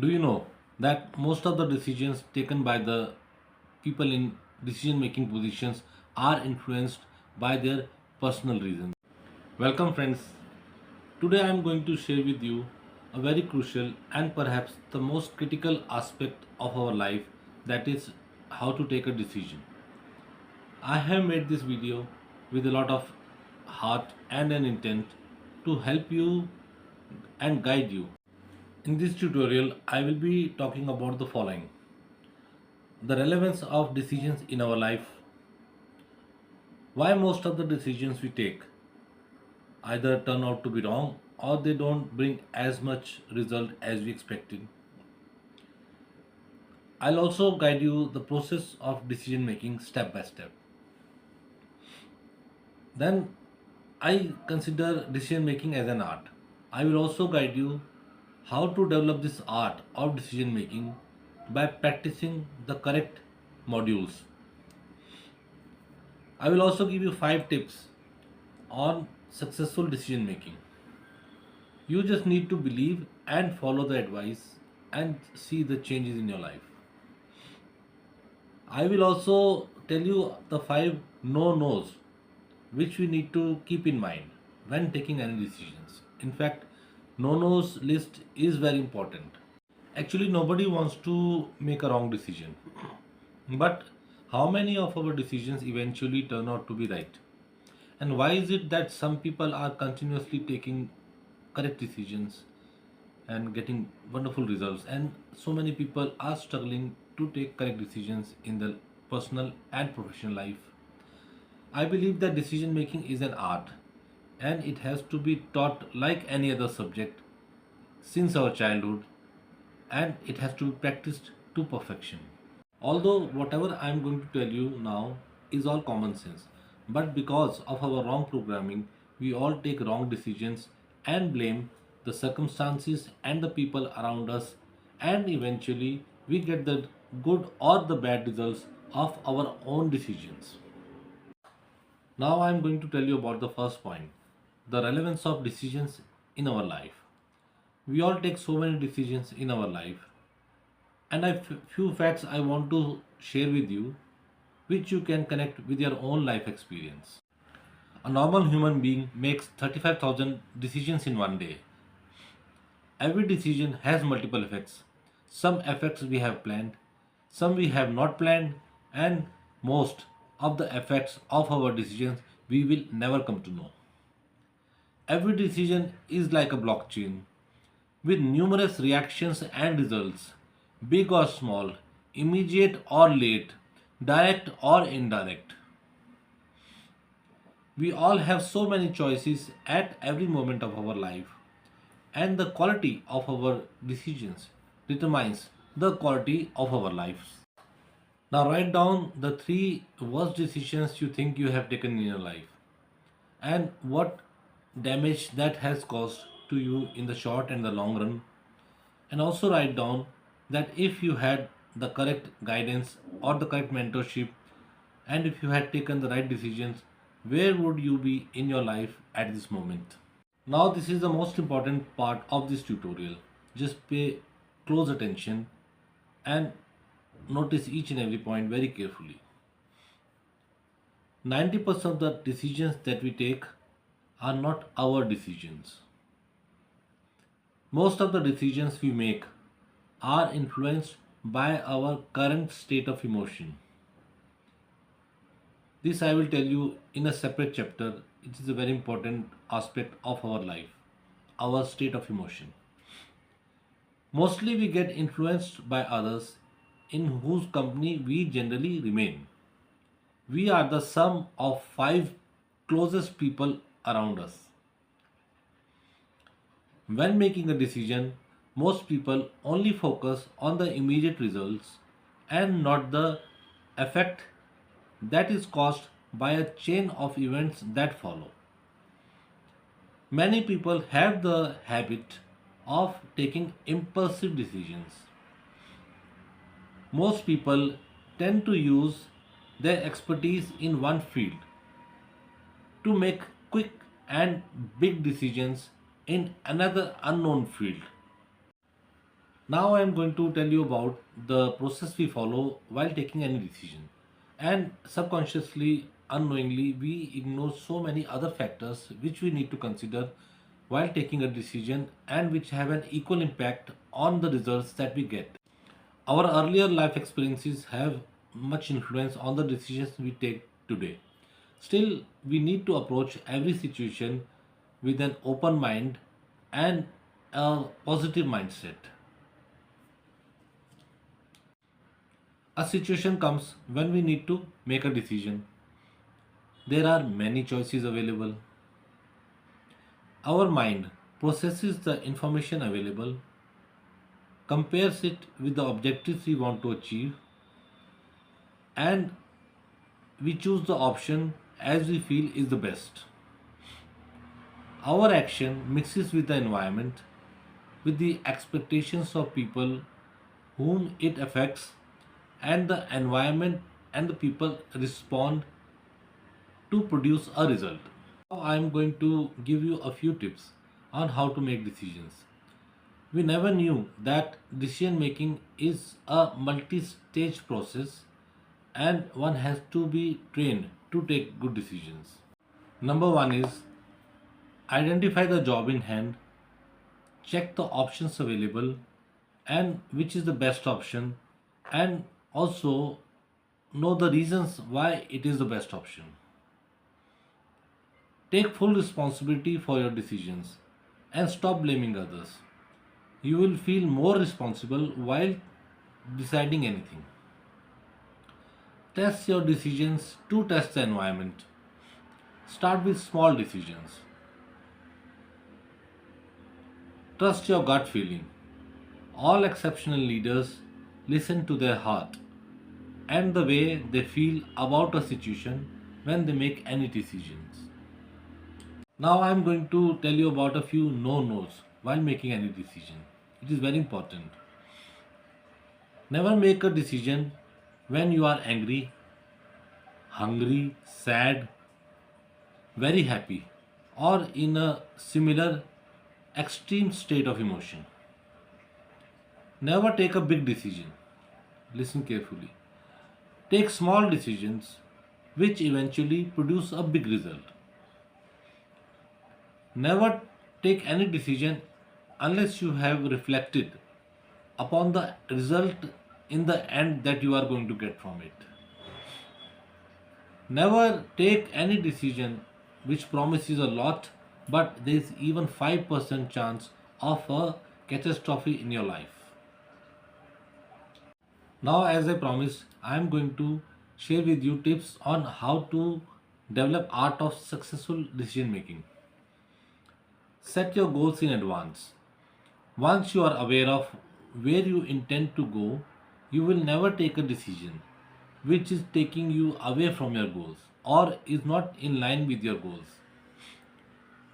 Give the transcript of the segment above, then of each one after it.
Do you know that most of the decisions taken by the people in decision making positions are influenced by their personal reasons? Welcome, friends. Today I am going to share with you a very crucial and perhaps the most critical aspect of our life, that is how to take a decision. I have made this video with a lot of heart and an intent to help you and guide you. In this tutorial, I will be talking about the following: the relevance of decisions in our life, why most of the decisions we take either turn out to be wrong or they don't bring as much result as we expected. I'll also guide you the process of decision making step by step. Then I consider decision making as an art. I will also guide you how to develop this art of decision making by practicing the correct modules. I will also give you 5 tips on successful decision making. You just need to believe and follow the advice and see the changes in your life. I will also tell you the 5 no nos which we need to keep in mind when taking any decisions. In fact, no nos list is very important. Actually, nobody wants to make a wrong decision. But how many of our decisions eventually turn out to be right? And why is it that some people are continuously taking correct decisions and getting wonderful results, and so many people are struggling to take correct decisions in their personal and professional life? I believe that decision making is an art and it has to be taught like any other subject since our childhood, and it has to be practiced to perfection. Although whatever I am going to tell you now is all common sense, but because of our wrong programming, we all take wrong decisions and blame the circumstances and the people around us, and eventually we get the good or the bad results of our own decisions. Now I am going to tell you about the first point: the relevance of decisions in our life. We all take so many decisions in our life, and I have few facts I want to share with you which you can connect with your own life experience. A normal human being makes 35,000 decisions in one day. Every decision has multiple effects. Some effects we have planned, some we have not planned, and most of the effects of our decisions we will never come to know. Every decision is like a blockchain with numerous reactions and results, big or small, immediate or late, direct or indirect. We all have so many choices at every moment of our life, and the quality of our decisions determines the quality of our lives. Now, write down the 3 worst decisions you think you have taken in your life and what damage that has caused to you in the short and the long run. And also write down that if you had the correct guidance or the correct mentorship, and if you had taken the right decisions, where would you be in your life at this moment? Now, this is the most important part of this tutorial. Just pay close attention and notice each and every point very carefully. 90% of the decisions that we take are not our decisions. Most of the decisions we make are influenced by our current state of emotion. This I will tell you in a separate chapter. It is a very important aspect of our life, our state of emotion. Mostly we get influenced by others in whose company we generally remain. We are the sum of 5 closest people around us. When making a decision, most people only focus on the immediate results and not the effect that is caused by a chain of events that follow. Many people have the habit of taking impulsive decisions. Most people tend to use their expertise in one field to make quick and big decisions in another unknown field. Now I am going to tell you about the process we follow while taking any decision. And subconsciously, unknowingly, we ignore so many other factors which we need to consider while taking a decision and which have an equal impact on the results that we get. Our earlier life experiences have much influence on the decisions we take today. Still, we need to approach every situation with an open mind and a positive mindset. A situation comes when we need to make a decision. There are many choices available. Our mind processes the information available, compares it with the objectives we want to achieve, and we choose the option as we feel is the best. Our action mixes with the environment, with the expectations of people whom it affects, and the environment and the people respond to produce a result. Now I am going to give you a few tips on how to make decisions. We never knew that decision making is a multi stage process and one has to be trained to take good decisions. Number one is identify the job in hand, check the options available and which is the best option, and also know the reasons why it is the best option. Take full responsibility for your decisions and stop blaming others. You will feel more responsible while deciding anything. Test your decisions to test the environment. Start with small decisions. Trust your gut feeling. All exceptional leaders listen to their heart and the way they feel about a situation when they make any decisions. Now I am going to tell you about a few no-nos while making any decision. It is very important. Never make a decision when you are angry, hungry, sad, very happy, or in a similar extreme state of emotion. Never take a big decision. Listen carefully. Take small decisions which eventually produce a big result. Never take any decision unless you have reflected upon the result in the end that you are going to get from it. Never take any decision which promises a lot but there is even 5% chance of a catastrophe in your life. Now, as I promised, I am going to share with you tips on how to develop art of successful decision making. Set your goals in advance. Once you are aware of where you intend to go, you will never take a decision which is taking you away from your goals or is not in line with your goals.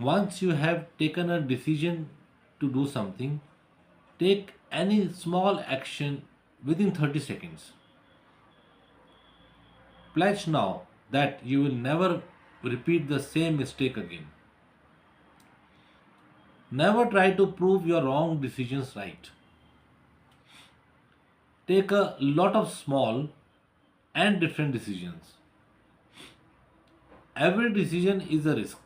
Once you have taken a decision to do something, take any small action within 30 seconds. Pledge now that you will never repeat the same mistake again. Never try to prove your wrong decisions right. Take a lot of small and different decisions. Every decision is a risk.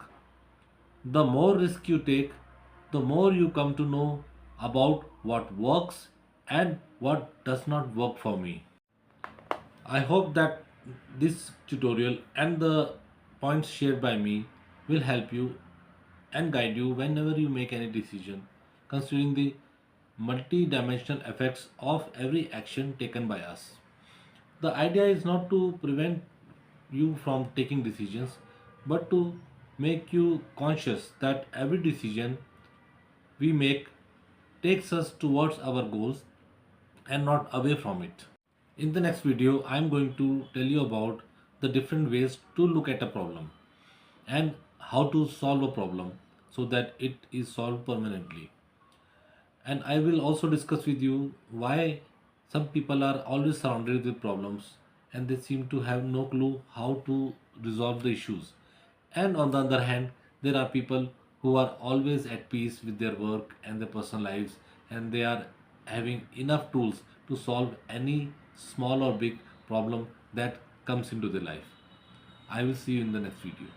The more risk you take, the more you come to know about what works and what does not work for me. I hope that this tutorial and the points shared by me will help you and guide you whenever you make any decision, considering the multi-dimensional effects of every action taken by us. The idea is not to prevent you from taking decisions, but to make you conscious that every decision we make takes us towards our goals and not away from it. In the next video, I am going to tell you about the different ways to look at a problem and how to solve a problem so that it is solved permanently. And I will also discuss with you why some people are always surrounded with problems and they seem to have no clue how to resolve the issues. And on the other hand, there are people who are always at peace with their work and their personal lives and they are having enough tools to solve any small or big problem that comes into their life. I will see you in the next video.